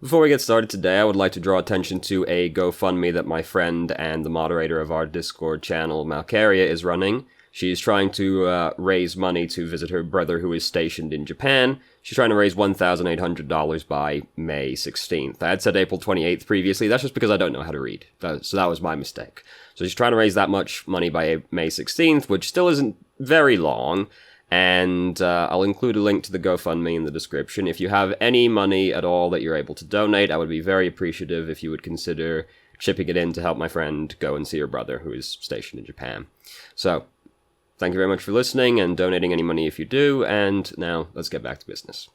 Before we get started today, I would like to draw attention to a GoFundMe that my friend and the moderator of our Discord channel, Malcaria, is running. She's trying to raise money to visit her brother who is stationed in Japan. She's trying to raise $1,800 by May 16th. I had said April 28th previously. That's just because I don't know how to read. So that was my mistake. So she's trying to raise that much money by May 16th, which still isn't very long. And I'll include a link to the GoFundMe in the description. If you have any money at all that you're able to donate, I would be very appreciative if you would consider chipping it in to help my friend go and see her brother who is stationed in Japan. So, thank you very much for listening and donating any money if you do, and now let's get back to business.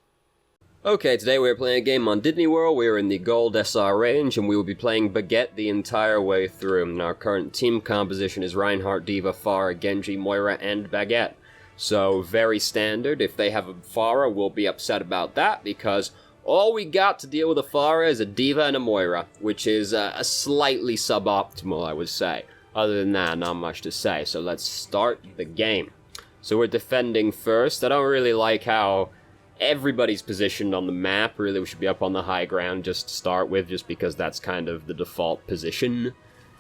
Okay, today we're playing a game on Disney World. We're in the Gold SR range, and we will be playing Brigitte the entire way through. And our current team composition is Reinhardt, D.Va, Pharah, Genji, Moira, and Brigitte. So, very standard. If they have a Pharah, we'll be upset about that, because all we got to deal with a Pharah is a D.Va and a Moira, which is a slightly suboptimal, I would say. Other than that, not much to say. So let's start the game. So we're defending first. I don't really like how everybody's positioned on the map. Really, we should be up on the high ground just to start with, just because that's kind of the default position.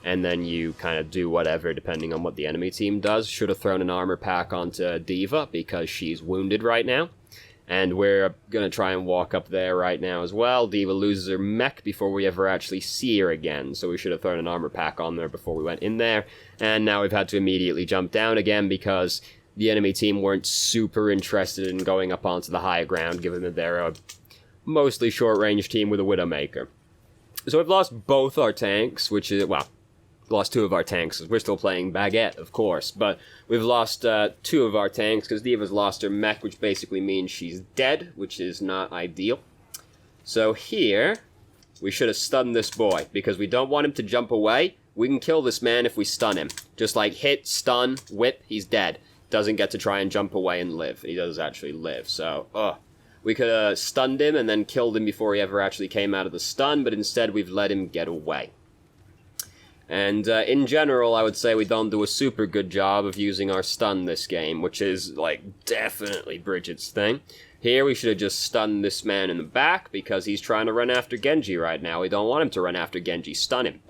And then you kind of do whatever depending on what the enemy team does. Should have thrown an armor pack onto D.Va because she's wounded right now. And we're going to try and walk up there right now as well. D.Va loses her mech before we ever actually see her again. So we should have thrown an armor pack on there before we went in there. And now we've had to immediately jump down again because the enemy team weren't super interested in going up onto the high ground, given that they're a mostly short-range team with a Widowmaker. So we've lost both our tanks, which is, well, lost two of our tanks. We're still playing Brigitte, of course, but we've lost two of our tanks because D.Va's lost her mech, which basically means she's dead, which is not ideal. So here, we should have stunned this boy, because we don't want him to jump away. We can kill this man if we stun him. Just like hit, stun, whip, he's dead. Doesn't get to try and jump away and live. He does actually live, so, we could have stunned him and then killed him before he ever actually came out of the stun, but instead we've let him get away. And in general, I would say we don't do a super good job of using our stun this game, which is, like, definitely Brigitte's thing. Here, we should have just stunned this man in the back, because he's trying to run after Genji right now. We don't want him to run after Genji. Stun him.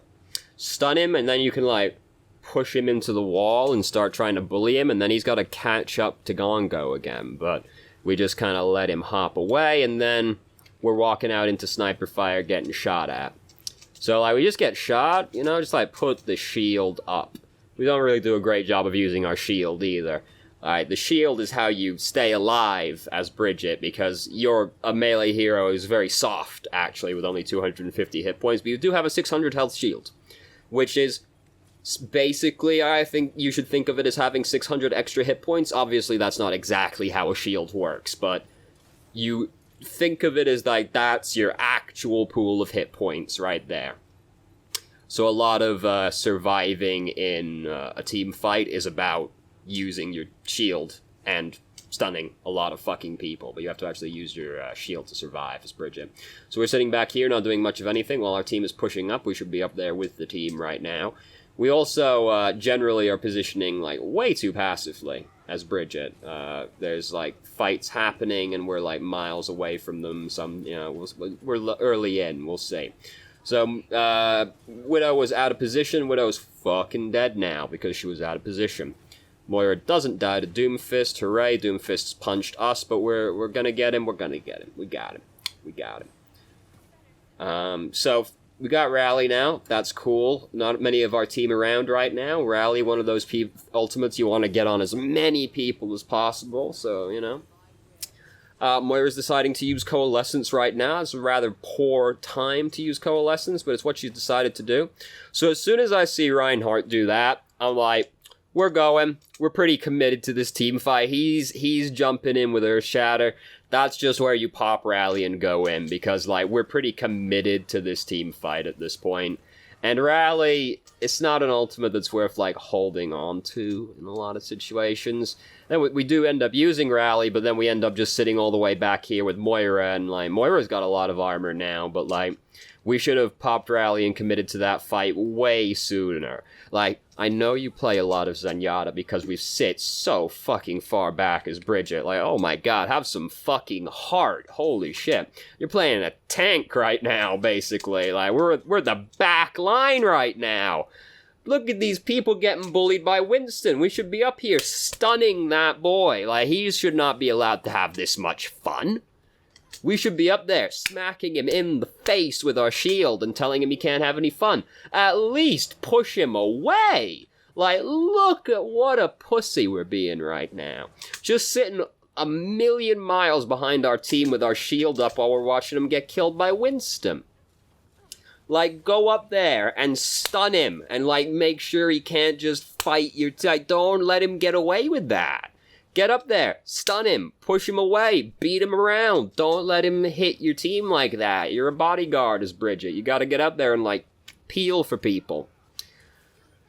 Stun him, and then you can, like, push him into the wall and start trying to bully him, and then he's got to catch up to Gongo again. But we just kind of let him hop away, and then we're walking out into sniper fire getting shot at. So, like, we just get shot, you know, just, like, put the shield up. We don't really do a great job of using our shield, either. Alright, the shield is how you stay alive as Brigitte, because you're a melee hero who's very soft, actually, with only 250 hit points, but you do have a 600 health shield, which is basically, I think you should think of it as having 600 extra hit points. Obviously, that's not exactly how a shield works, but you think of it as like that's your actual pool of hit points right there. So a lot of surviving in a team fight is about using your shield and stunning a lot of fucking people, but you have to actually use your shield to survive as Brigitte. So we're sitting back here not doing much of anything while our team is pushing up. We should be up there with the team right now. We also generally are positioning like way too passively as Brigitte. There's like fights happening and we're like miles away from them. Some, you know, we're early in, we'll see. So Widow was out of position. Widow's fucking dead now because she was out of position. Moira doesn't die to Doomfist. Hooray, Doomfist's punched us, but we're gonna get him. We're gonna get him. We got him. We got him. So we got Rally now. That's cool. Not many of our team around right now. Rally, one of those ultimates you want to get on as many people as possible, so, you know. Moira's deciding to use Coalescence right now. It's a rather poor time to use Coalescence, but it's what she's decided to do. So as soon as I see Reinhardt do that, I'm like, we're going. We're pretty committed to this team fight. He's jumping in with Earth Shatter. That's just where you pop Rally and go in, because, like, we're pretty committed to this team fight at this point. And Rally, it's not an ultimate that's worth, like, holding on to in a lot of situations. Then we do end up using Rally, but then we end up just sitting all the way back here with Moira, and, like, Moira's got a lot of armor now, but, like, we should have popped Rally and committed to that fight way sooner. Like, I know you play a lot of Zenyatta because we sit so fucking far back as Brigitte. Like, oh my god, have some fucking heart. Holy shit. You're playing a tank right now, basically. Like, we're the back line right now. Look at these people getting bullied by Winston. We should be up here stunning that boy. Like, he should not be allowed to have this much fun. We should be up there smacking him in the face with our shield and telling him he can't have any fun. At least push him away. Like, look at what a pussy we're being right now. Just sitting a million miles behind our team with our shield up while we're watching him get killed by Winston. Like, go up there and stun him and, like, make sure he can't just fight your team. Don't let him get away with that. Get up there, stun him, push him away, beat him around. Don't let him hit your team like that. You're a bodyguard as Brigitte. You gotta get up there and, like, peel for people.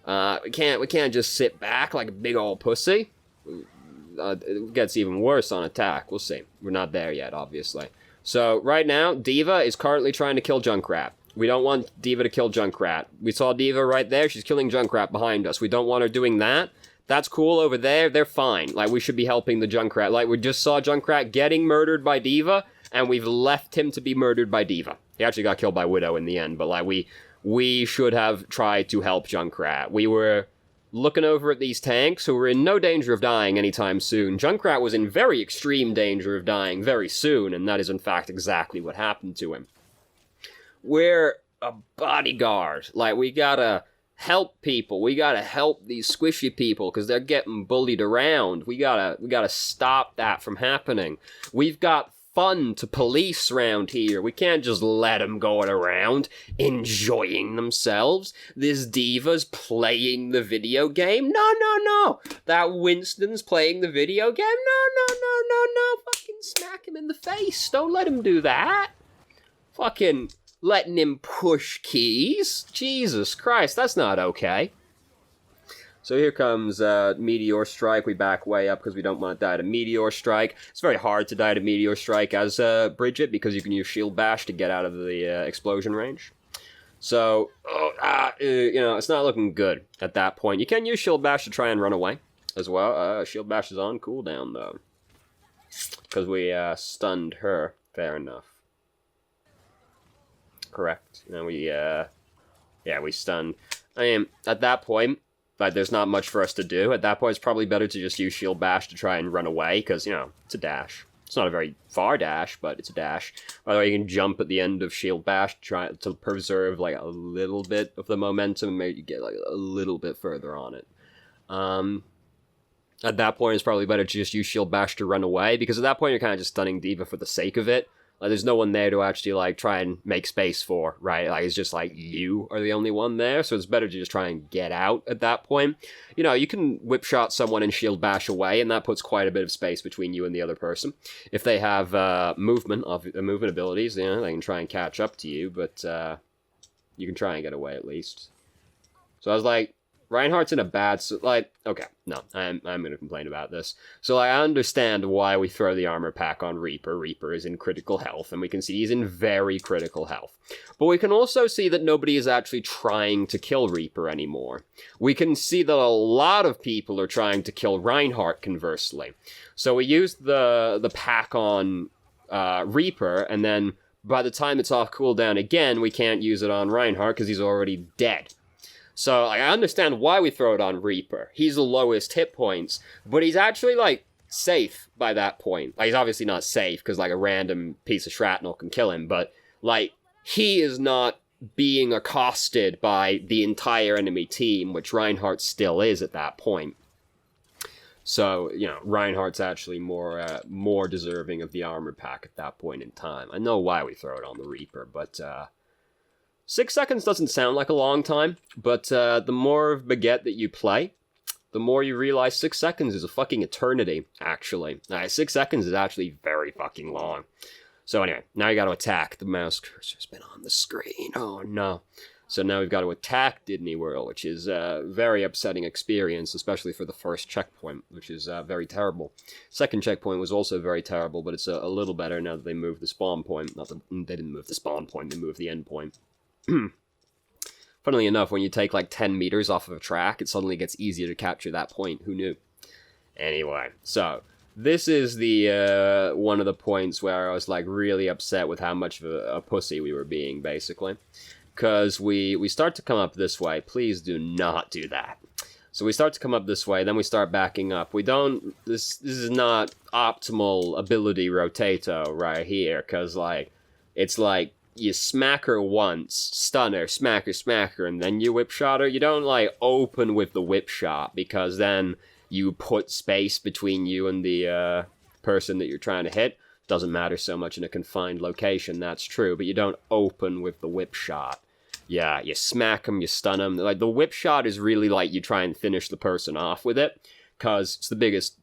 We can't just sit back like a big old pussy. It gets even worse on attack. We'll see. We're not there yet, obviously. So, right now, D.Va is currently trying to kill Junkrat. We don't want D.Va to kill Junkrat. We saw D.Va right there. She's killing Junkrat behind us. We don't want her doing that. That's cool over there. They're fine. Like, we should be helping the Junkrat. Like, we just saw Junkrat getting murdered by D.Va, and we've left him to be murdered by D.Va. He actually got killed by Widow in the end, but, like, we should have tried to help Junkrat. We were looking over at these tanks who were in no danger of dying anytime soon. Junkrat was in very extreme danger of dying very soon, and that is, in fact, exactly what happened to him. We're a bodyguard. Like, we gotta help people. We gotta help these squishy people because they're getting bullied around. We gotta stop that from happening. We've got fun to police around here. We can't just let them go around enjoying themselves. This D.Va's playing the video game. No. That Winston's playing the video game. No. Fucking smack him in the face. Don't let him do that. Fucking letting him push keys. Jesus Christ, that's not okay. So here comes Meteor Strike. We back way up because we don't want to die to Meteor Strike. It's very hard to die to Meteor Strike as Brigitte because you can use Shield Bash to get out of the explosion range. So, it's not looking good at that point. You can use Shield Bash to try and run away as well. Shield Bash is on cooldown though. Because we stunned her. Fair enough. Correct. We stunned. I mean, at that point, like, there's not much for us to do. At that point, it's probably better to just use Shield Bash to try and run away, because, it's a dash. It's not a very far dash, but it's a dash. By the way, you can jump at the end of Shield Bash to try to preserve, like, a little bit of the momentum and maybe get, like, a little bit further on it. At that point, it's probably better to just use Shield Bash to run away, because at that point, you're kind of just stunning D.Va for the sake of it. Like, there's no one there to actually, like, try and make space for, right? Like, it's just, like, you are the only one there, so it's better to just try and get out at that point. You can whip shot someone and Shield Bash away, and that puts quite a bit of space between you and the other person. If they have movement abilities, they can try and catch up to you, but you can try and get away at least. So I was like, Reinhardt's in a bad... okay, no, I'm going to complain about this. So, I understand why we throw the armor pack on Reaper. Reaper is in critical health, and we can see he's in very critical health. But we can also see that nobody is actually trying to kill Reaper anymore. We can see that a lot of people are trying to kill Reinhardt, conversely. So we used the pack on Reaper, and then by the time it's off cooldown again, we can't use it on Reinhardt because he's already dead. So, I understand why we throw it on Reaper. He's the lowest hit points, but he's actually, like, safe by that point. Like, he's obviously not safe, because, like, a random piece of shrapnel can kill him, but, like, he is not being accosted by the entire enemy team, which Reinhardt still is at that point. So, Reinhardt's actually more deserving of the armor pack at that point in time. I know why we throw it on the Reaper, but, 6 seconds doesn't sound like a long time, but the more of Baguette that you play, the more you realize 6 seconds is a fucking eternity, actually. 6 seconds is actually very fucking long. So anyway, now you gotta attack. The mouse cursor's been on the screen. Oh no. So now we've got to attack Didney Whirl, which is a very upsetting experience, especially for the first checkpoint, which is very terrible. Second checkpoint was also very terrible, but it's a little better now that they moved the spawn point. They didn't move the spawn point, they moved the end point. Funnily enough, when you take like 10 meters off of a track, it suddenly gets easier to capture that point. Who knew? Anyway, so this is the one of the points where I was like really upset with how much of a pussy we were being, basically. Because we start to come up this way. Please do not do that. So we start to come up this way, then we start backing up. We don't... This is not optimal ability rotato right here, because, like, it's like you smack her once, stun her, smack her, and then you whip shot her. You don't, like, open with the whip shot, because then you put space between you and the person that you're trying to hit. Doesn't matter so much in a confined location, that's true, but you don't open with the whip shot. Yeah, you smack them, you stun them. Like, the whip shot is really like you try and finish the person off with it, because it's the biggest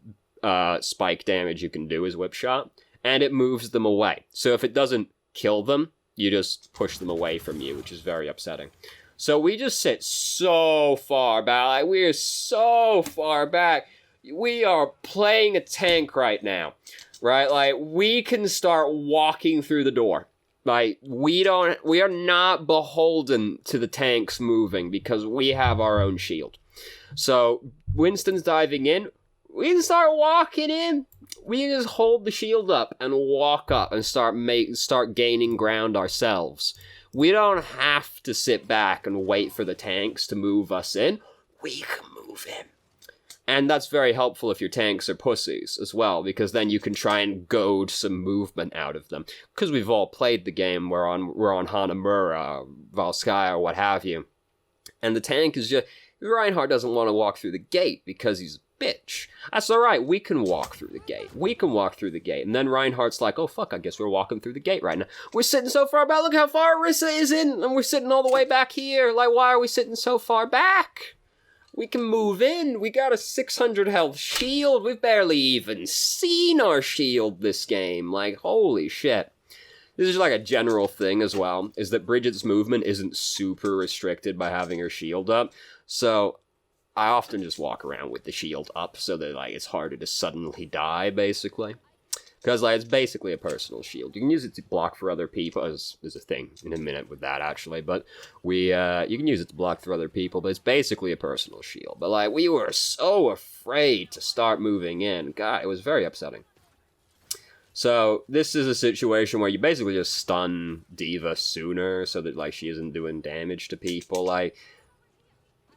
spike damage you can do is whip shot, and it moves them away. So if it doesn't kill them, you just push them away from you, which is very upsetting. So we just sit so far back, like, we're so far back. We are playing a tank right now. Right, like, we can start walking through the door. Like, we are not beholden to the tanks moving because we have our own shield. So, Winston's diving in, we can start walking in. We can just hold the shield up and walk up and start gaining ground ourselves. We don't have to sit back and wait for the tanks to move us in. We can move in. And that's very helpful if your tanks are pussies as well, because then you can try and goad some movement out of them. Because we've all played the game, we're on Hanamura, Valskaya, or what have you. And the tank is just... Reinhardt doesn't want to walk through the gate because he's a bitch. That's alright, we can walk through the gate. And then Reinhardt's like, oh fuck, I guess we're walking through the gate right now. We're sitting so far back, look how far Orisa is in, and we're sitting all the way back here. Like, why are we sitting so far back? We can move in. We got a 600 health shield. We've barely even seen our shield this game. Like, holy shit. This is like a general thing as well, is that Brigitte's movement isn't super restricted by having her shield up. So I often just walk around with the shield up so that, like, it's harder to suddenly die, basically. Because, like, it's basically a personal shield. You can use it to block for other people. There's a thing in a minute with that, actually. But you can use it to block for other people, but it's basically a personal shield. But, like, we were so afraid to start moving in. God, it was very upsetting. So, this is a situation where you basically just stun D.Va sooner so that, like, she isn't doing damage to people. Like,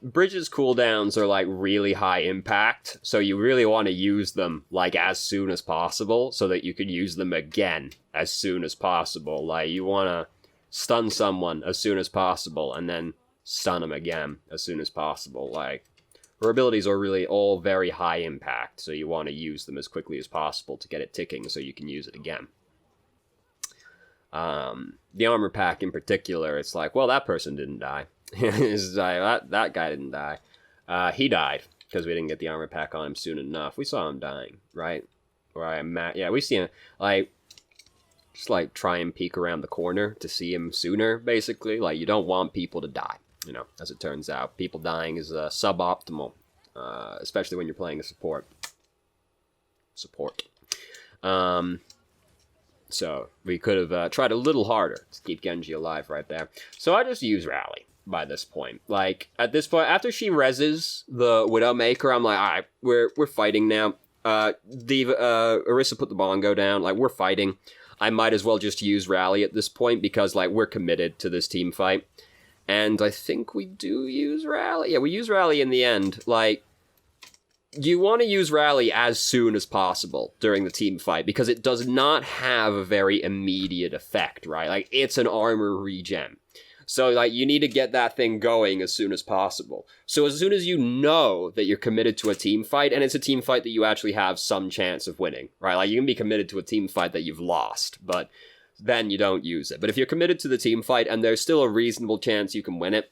Brigitte's cooldowns are, like, really high impact, so you really want to use them, like, as soon as possible, so that you can use them again as soon as possible. Like, you want to stun someone as soon as possible, and then stun them again as soon as possible. Like, her abilities are really all very high impact, so you want to use them as quickly as possible to get it ticking so you can use it again. The armor pack in particular, it's like, well, that person didn't die. It's like, that guy didn't die. He died because we didn't get the armor pack on him soon enough. We saw him dying, right? Yeah, we see him, like, just like try and peek around the corner to see him sooner, basically. Like, you don't want people to die, you know, as it turns out. People dying is suboptimal, especially when you're playing a support. So we could have tried a little harder to keep Genji alive right there. So I just use Rally by this point. Like, at this point, after she reses the Widowmaker, I'm like, alright, we're fighting now. Orisa put the bongo down, like, we're fighting. I might as well just use Rally at this point, because, like, we're committed to this team fight. And I think we do use Rally. Yeah, we use Rally in the end. Like, you want to use Rally as soon as possible during the team fight, because it does not have a very immediate effect, right? Like, it's an armor regen. So, like, you need to get that thing going as soon as possible. So as soon as you know that you're committed to a team fight, and it's a team fight that you actually have some chance of winning, right? Like, you can be committed to a team fight that you've lost, but then you don't use it. But if you're committed to the team fight and there's still a reasonable chance you can win it,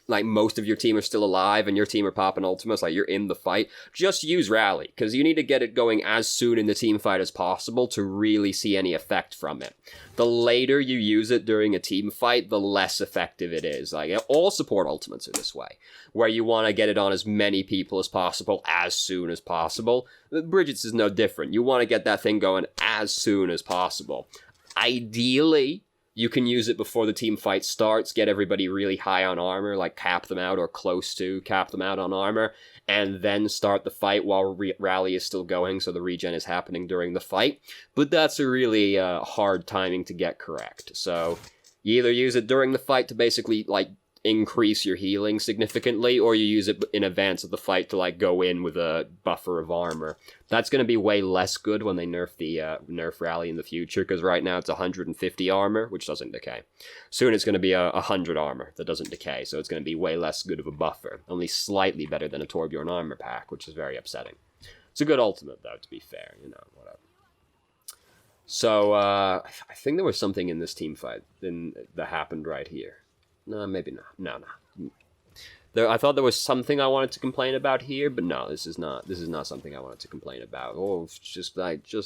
like, most of your team are still alive and your team are popping ultimates, like, you're in the fight, just use Rally, because you need to get it going as soon in the team fight as possible to really see any effect from it. The later you use it during a team fight, the less effective it is. Like, all support ultimates are this way, where you want to get it on as many people as possible, as soon as possible. Brigitte's is no different. You want to get that thing going as soon as possible. Ideally, you can use it before the team fight starts, get everybody really high on armor, like cap them out or close to cap them out on armor, and then start the fight while rally is still going, so the regen is happening during the fight. But that's a really hard timing to get correct. So you either use it during the fight to basically, like, increase your healing significantly, or you use it in advance of the fight to, like, go in with a buffer of armor. That's going to be way less good when they nerf the nerf rally in the future, because right now it's 150 armor, which doesn't decay. Soon it's going to be 100 armor that doesn't decay, so it's going to be way less good of a buffer. Only slightly better than a Torbjorn armor pack, which is very upsetting. It's a good ultimate, though, to be fair, you know, whatever. So, I think there was something in this team fight that happened right here. No, maybe not. No. I thought there was something I wanted to complain about here, but no, this is not something I wanted to complain about. Oh, just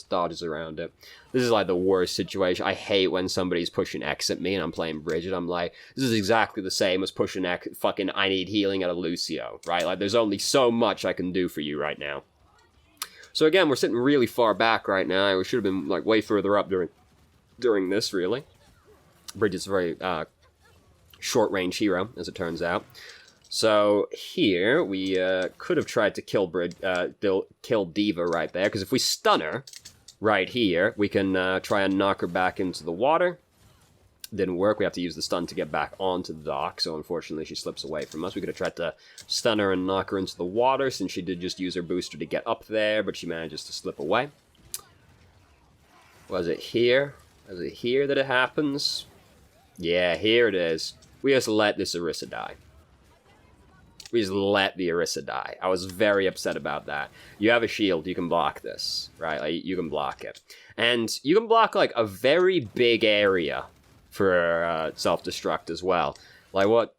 dodges around it. This is like the worst situation. I hate when somebody's pushing X at me and I'm playing Brigitte. I'm like, this is exactly the same as pushing X, fucking I need healing at a Lucio, right? Like, there's only so much I can do for you right now. So again, we're sitting really far back right now. We should have been, like, way further up during this, really. Brigitte's a very short-range hero, as it turns out. So here, we could have tried to kill Diva right there, because if we stun her right here, we can try and knock her back into the water. Didn't work. We have to use the stun to get back onto the dock, so unfortunately she slips away from us. We could have tried to stun her and knock her into the water, since she did just use her booster to get up there, but she manages to slip away. Was it here? Was it here that it happens? Yeah, here it is. We just let this Orisa die. We just let the Orisa die. I was very upset about that. You have a shield, you can block this, right? Like, you can block it. And you can block, like, a very big area for self-destruct as well. Like, what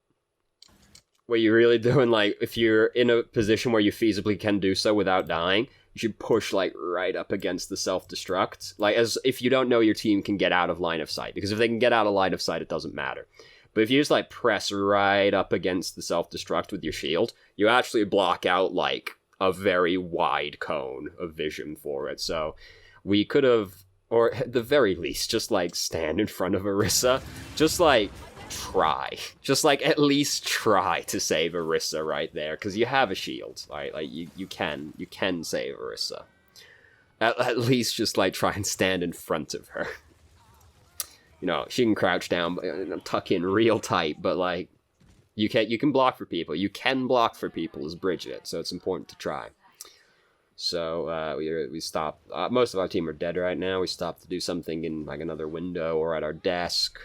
you're really doing, like, if you're in a position where you feasibly can do so without dying, you should push, like, right up against the self-destruct. Like, as if you don't know your team can get out of line of sight. Because if they can get out of line of sight, it doesn't matter. But if you just, like, press right up against the self-destruct with your shield, you actually block out, like, a very wide cone of vision for it. So we could have, or at the very least, just, like, stand in front of Orisa. Just, like, try. Just, like, at least try to save Orisa right there. Because you have a shield, right? Like, you can save Orisa. At least just, like, try and stand in front of her. You know, she can crouch down, tuck in real tight, but, like, you can block for people. You can block for people as Brigitte, so it's important to try. So, we stopped. Most of our team are dead right now. We stopped to do something in, like, another window or at our desk.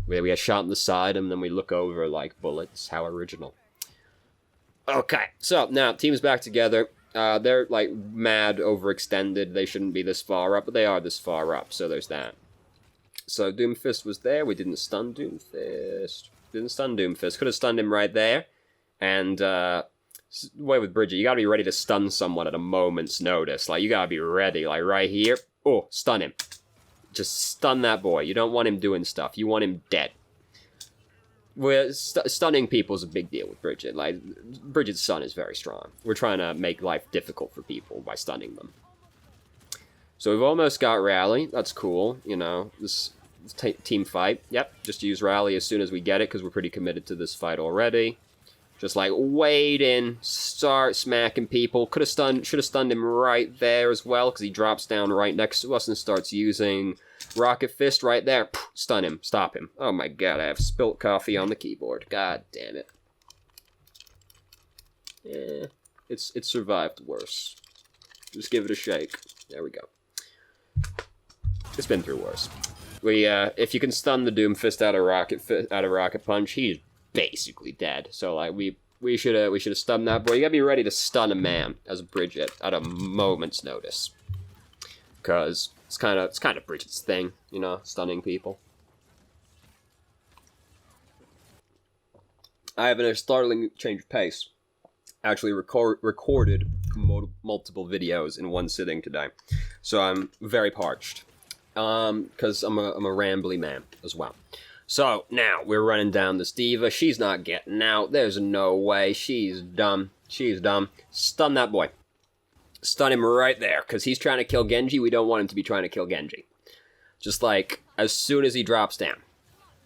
We get shot in the side, and then we look over, like, bullets. How original. Okay, so, now, team's back together. They're, like, mad overextended. They shouldn't be this far up, but they are this far up, so there's that. So Doomfist was there. We didn't stun Doomfist. Could have stunned him right there. And way with Brigitte, you gotta be ready to stun someone at a moment's notice. Like, you gotta be ready. Like, right here. Oh, stun him. Just stun that boy. You don't want him doing stuff. You want him dead. Stunning people is a big deal with Brigitte. Like, Brigitte's stun is very strong. We're trying to make life difficult for people by stunning them. So we've almost got Rally. That's cool, you know. This team fight. Yep, just use Rally as soon as we get it, because we're pretty committed to this fight already. Just, like, wade in, start smacking people. Should have stunned him right there as well, because he drops down right next to us and starts using Rocket Fist right there. Stun him, stop him. Oh my god, I have spilt coffee on the keyboard. God damn it. Yeah, it's survived worse. Just give it a shake. There we go. It's been through worse. If you can stun the Doomfist out of Rocket Punch, he's basically dead. So, like, we should have stunned that boy. You gotta be ready to stun a man as a Brigitte at a moment's notice, because it's kind of Brigitte's thing, you know, stunning people. I have a startling change of pace. Actually recorded multiple videos in one sitting today. So I'm very parched. Because I'm a rambly man as well. So, now, we're running down this diva. She's not getting out. There's no way. She's dumb. She's dumb. Stun that boy. Stun him right there, because he's trying to kill Genji. We don't want him to be trying to kill Genji. Just like, as soon as he drops down.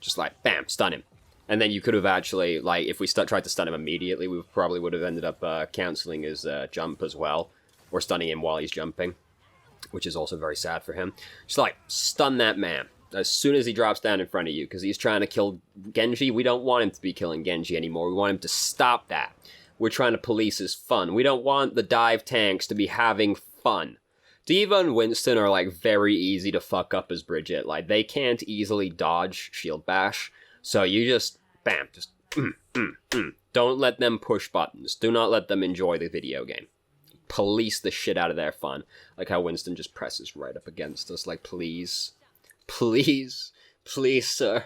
Just like, bam, stun him. And then you could have actually, like, if we tried to stun him immediately, we probably would have ended up cancelling his jump as well. Or stunning him while he's jumping. Which is also very sad for him. Just like, stun that man. As soon as he drops down in front of you, because he's trying to kill Genji. We don't want him to be killing Genji anymore. We want him to stop that. We're trying to police his fun. We don't want the dive tanks to be having fun. D.Va and Winston are, like, very easy to fuck up as Brigitte. Like, they can't easily dodge shield bash. So you just, bam, just, Don't let them push buttons. Do not let them enjoy the video game. Police the shit out of their fun. Like how Winston just presses right up against us, like, please. Please, please, sir.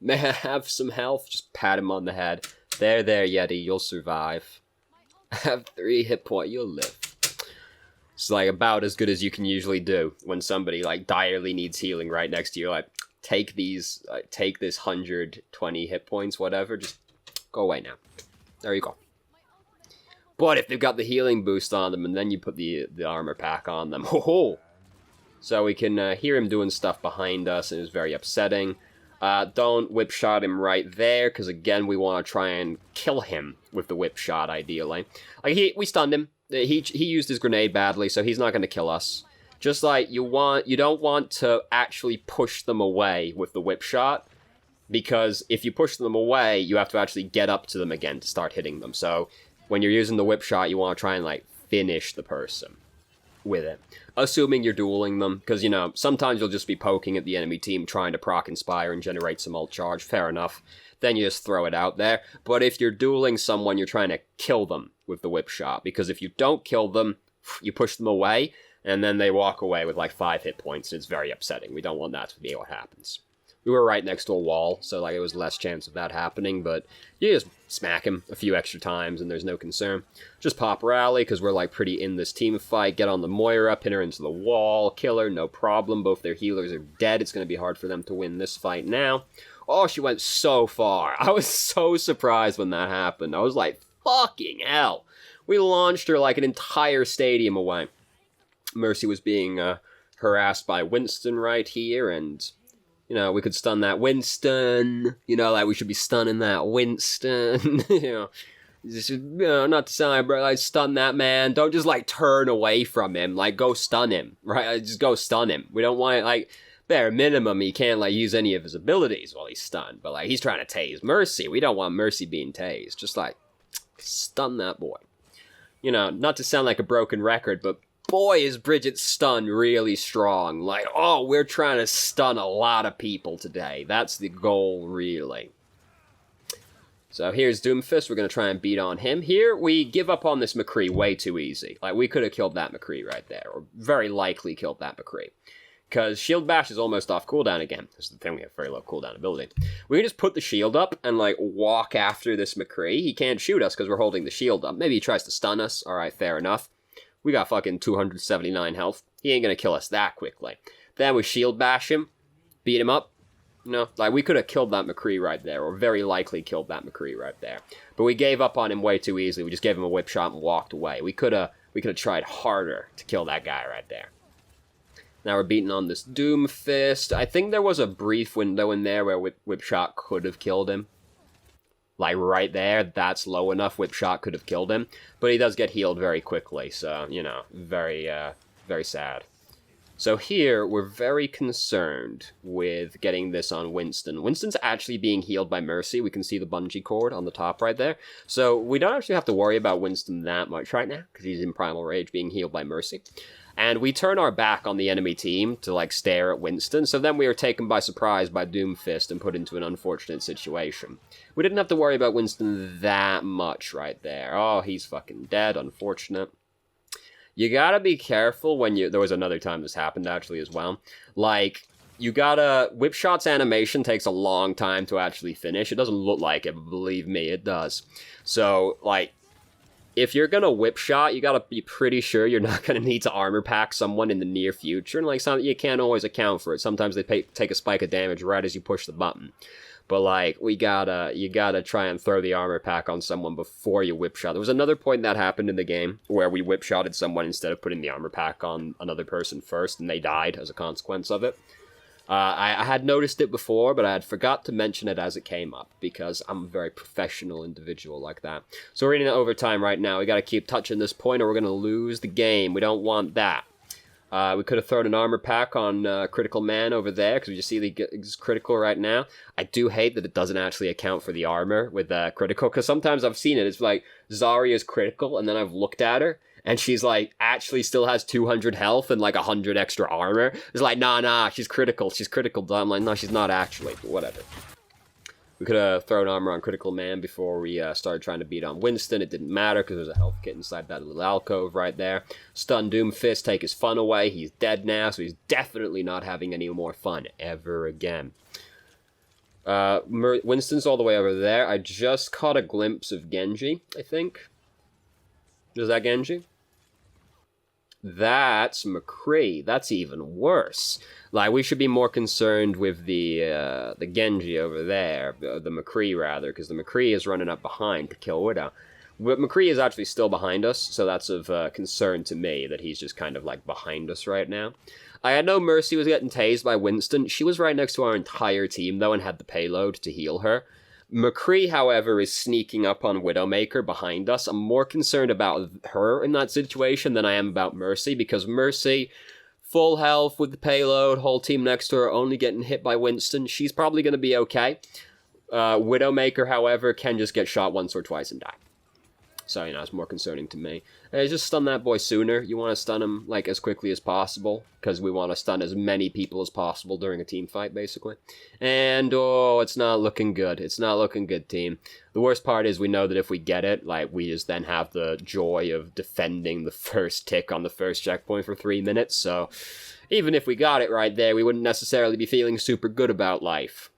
May I have some health? Just pat him on the head. There, Yeti, you'll survive. I have 3 hit points, you'll live. It's like about as good as you can usually do when somebody like direly needs healing right next to you. Like, take this 120 hit points, whatever, just go away now. There you go. But if they've got the healing boost on them and then you put the armor pack on them, ho-ho! So we can hear him doing stuff behind us, and it's very upsetting. Don't whip shot him right there, because again, we want to try and kill him with the whip shot, ideally. Like, we stunned him. He used his grenade badly, so he's not going to kill us. Just like, you don't want to actually push them away with the whip shot, because if you push them away, you have to actually get up to them again to start hitting them. So, when you're using the whip shot, you want to try and, like, finish the person with it. Assuming you're dueling them, because, you know, sometimes you'll just be poking at the enemy team, trying to proc inspire and generate some ult charge, fair enough. Then you just throw it out there. But if you're dueling someone, you're trying to kill them with the whip shot, because if you don't kill them, you push them away, and then they walk away with like 5 hit points, and it's very upsetting. We don't want that to be what happens. We were right next to a wall, so like it was less chance of that happening, but you just smack him a few extra times and there's no concern. Just pop rally, because we're like pretty in this team fight. Get on the Moira, pin her into the wall, kill her, no problem. Both their healers are dead. It's going to be hard for them to win this fight now. Oh, she went so far. I was so surprised when that happened. I was like, fucking hell. We launched her like an entire stadium away. Mercy was being harassed by Winston right here, and... you know, we could stun that Winston. You know, like, we should be stunning that Winston. Not to sound like, bro, like, stun that man. Don't just, like, turn away from him. Like, go stun him, right? Just go stun him. We don't want it, like, bare minimum, he can't, like, use any of his abilities while he's stunned. But, like, he's trying to tase Mercy. We don't want Mercy being tased. Just, like, stun that boy. You know, not to sound like a broken record, but... boy, is Brigitte's stun really strong. Like, oh, we're trying to stun a lot of people today. That's the goal, really. So here's Doomfist. We're going to try and beat on him. Here, we give up on this McCree way too easy. Like, we could have killed that McCree right there. Or very likely killed that McCree. Because Shield Bash is almost off cooldown again. This is the thing, we have very low cooldown ability. We can just put the shield up and, like, walk after this McCree. He can't shoot us because we're holding the shield up. Maybe he tries to stun us. Alright, fair enough. We got fucking 279 health. He ain't gonna kill us that quickly. Then we shield bash him, beat him up. You know, like, we could have killed that McCree right there, or very likely killed that McCree right there. But we gave up on him way too easily. We just gave him a whip shot and walked away. We could have tried harder to kill that guy right there. Now we're beating on this Doomfist. I think there was a brief window in there where whip shot could have killed him. Like, right there, that's low enough. Whip shot could have killed him. But he does get healed very quickly, so, you know, very sad. So here, we're very concerned with getting this on Winston. Winston's actually being healed by Mercy. We can see the bungee cord on the top right there. So we don't actually have to worry about Winston that much right now, because he's in Primal Rage being healed by Mercy. And we turn our back on the enemy team to, like, stare at Winston, so then we are taken by surprise by Doomfist and put into an unfortunate situation. We didn't have to worry about Winston that much right there. Oh, he's fucking dead, unfortunate. You gotta be careful when you... there was another time this happened, actually, as well. Like, you gotta... Whipshot's animation takes a long time to actually finish. It doesn't look like it, but believe me, it does. So, like, if you're gonna Whipshot, you gotta be pretty sure you're not gonna need to armor pack someone in the near future, and, like, you can't always account for it. Sometimes they take a spike of damage right as you push the button. But, like, you gotta try and throw the armor pack on someone before you Whipshot. There was another point that happened in the game where we Whipshotted someone instead of putting the armor pack on another person first, and they died as a consequence of it. I had noticed it before, but I had forgot to mention it as it came up, because I'm a very professional individual like that. So we're in overtime right now. We gotta keep touching this point or we're gonna lose the game. We don't want that. We could have thrown an armor pack on Critical Man over there, because we just see he's critical right now. I do hate that it doesn't actually account for the armor with critical, because sometimes I've seen it. It's like, Zarya's critical, and then I've looked at her, and she's like, actually still has 200 health and like 100 extra armor. It's like, nah, she's critical. I'm like, no, she's not actually, but whatever. We could have thrown armor on Critical Man before we started trying to beat on Winston. It didn't matter because there's a health kit inside that little alcove right there. Stun Doomfist, take his fun away. He's dead now, so he's definitely not having any more fun ever again. Winston's all the way over there. I just caught a glimpse of Genji, I think. Is that Genji? That's McCree. That's even worse. Like, we should be more concerned with the Genji over there, the McCree rather, because the McCree is running up behind to kill Widow. But McCree is actually still behind us, so that's of concern to me that he's just kind of like behind us right now. I had no Mercy was getting tased by Winston. She was right next to our entire team though and had the payload to heal her. McCree, however, is sneaking up on Widowmaker behind us. I'm more concerned about her in that situation than I am about Mercy, because Mercy, full health with the payload, whole team next to her, only getting hit by Winston. She's probably going to be okay. Widowmaker, however, can just get shot once or twice and die. So, you know, it's more concerning to me. Just stun that boy sooner. You want to stun him, like, as quickly as possible, because we want to stun as many people as possible during a team fight, basically. And, oh, it's not looking good. It's not looking good, team. The worst part is we know that if we get it, like, we just then have the joy of defending the first tick on the first checkpoint for 3 minutes, so even if we got it right there, we wouldn't necessarily be feeling super good about life.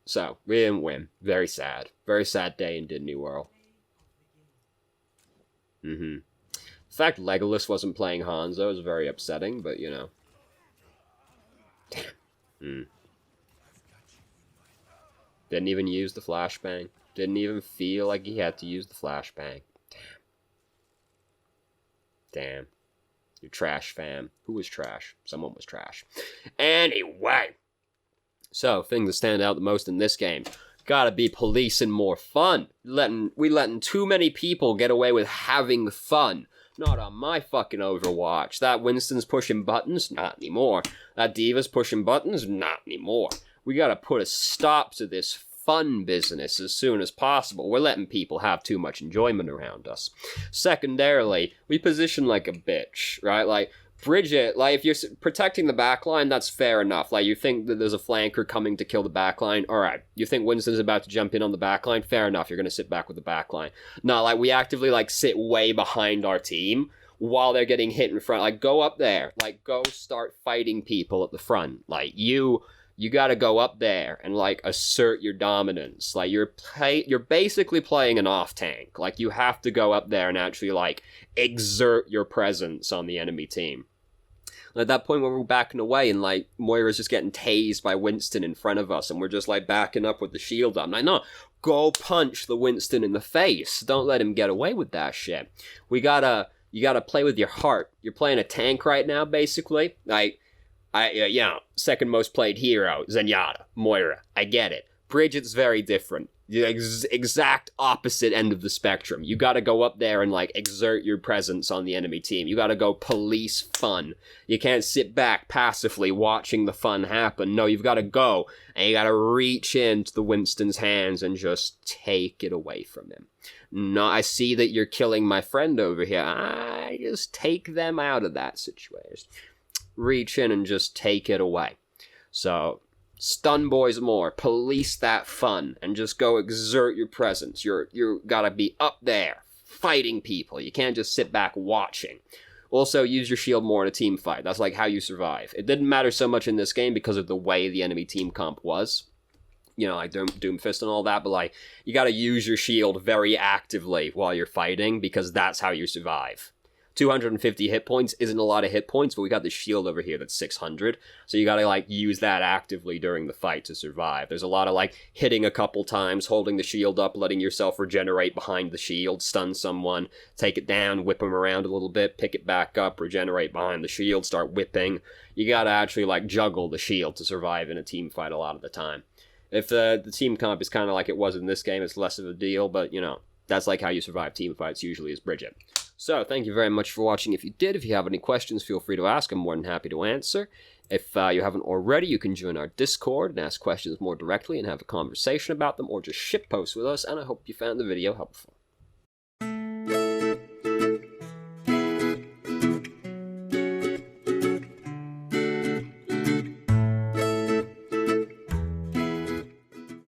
So, we didn't win. Very sad. Very sad day in Disney World. The fact Legolas wasn't playing Hanzo is very upsetting, but, you know. Damn. Didn't even use the flashbang. Didn't even feel like he had to use the flashbang. Damn. You're trash, fam. Who was trash? Someone was trash. Anyway. So, things that stand out the most in this game. Gotta be policing more fun. We letting too many people get away with having fun. Not on my fucking Overwatch. That Winston's pushing buttons? Not anymore. That D.Va's pushing buttons? Not anymore. We gotta put a stop to this fun business as soon as possible. We're letting people have too much enjoyment around us. Secondarily, we position like a bitch, right? Like, Brigitte, like, if you're protecting the backline, that's fair enough. Like, you think that there's a flanker coming to kill the backline, alright. You think Winston's about to jump in on the backline, fair enough, you're gonna sit back with the backline. No, like, we actively, like, sit way behind our team while they're getting hit in front. Like, go up there. Like, go start fighting people at the front. Like, you gotta go up there and, like, assert your dominance. Like, you're basically playing an off-tank. Like, you have to go up there and actually, like, exert your presence on the enemy team. At that point where we're backing away and, like, Moira's just getting tased by Winston in front of us and we're just, like, backing up with the shield on. I'm like, no, go punch the Winston in the face. Don't let him get away with that shit. You gotta play with your heart. You're playing a tank right now, basically. Like, second most played hero, Zenyatta, Moira. I get it. Brigitte's very different. The exact opposite end of the spectrum. You gotta go up there and, like, exert your presence on the enemy team. You gotta go police fun. You can't sit back passively watching the fun happen. No, you've gotta go, and you gotta reach into the Winston's hands and just take it away from him. No, I see that you're killing my friend over here. I just take them out of that situation. Reach in and just take it away. So, stun boys more, police that fun, and just go exert your presence. You gotta be up there, fighting people. You can't just sit back watching. Also, use your shield more in a team fight. That's like how you survive. It didn't matter so much in this game because of the way the enemy team comp was. You know, like Doomfist and all that, but like, you gotta use your shield very actively while you're fighting, because that's how you survive. 250 hit points isn't a lot of hit points, but we got the shield over here that's 600, so you gotta, like, use that actively during the fight to survive. There's a lot of, like, hitting a couple times, holding the shield up, letting yourself regenerate behind the shield, stun someone, take it down, whip them around a little bit, pick it back up, regenerate behind the shield, start whipping. You gotta actually, like, juggle the shield to survive in a team fight a lot of the time. If the team comp is kind of like it was in this game, it's less of a deal, but, you know, that's like how you survive team fights usually, is Brigitte. So, thank you very much for watching. If you did, if you have any questions, feel free to ask. I'm more than happy to answer. If you haven't already, you can join our Discord and ask questions more directly and have a conversation about them, or just shitpost with us, and I hope you found the video helpful.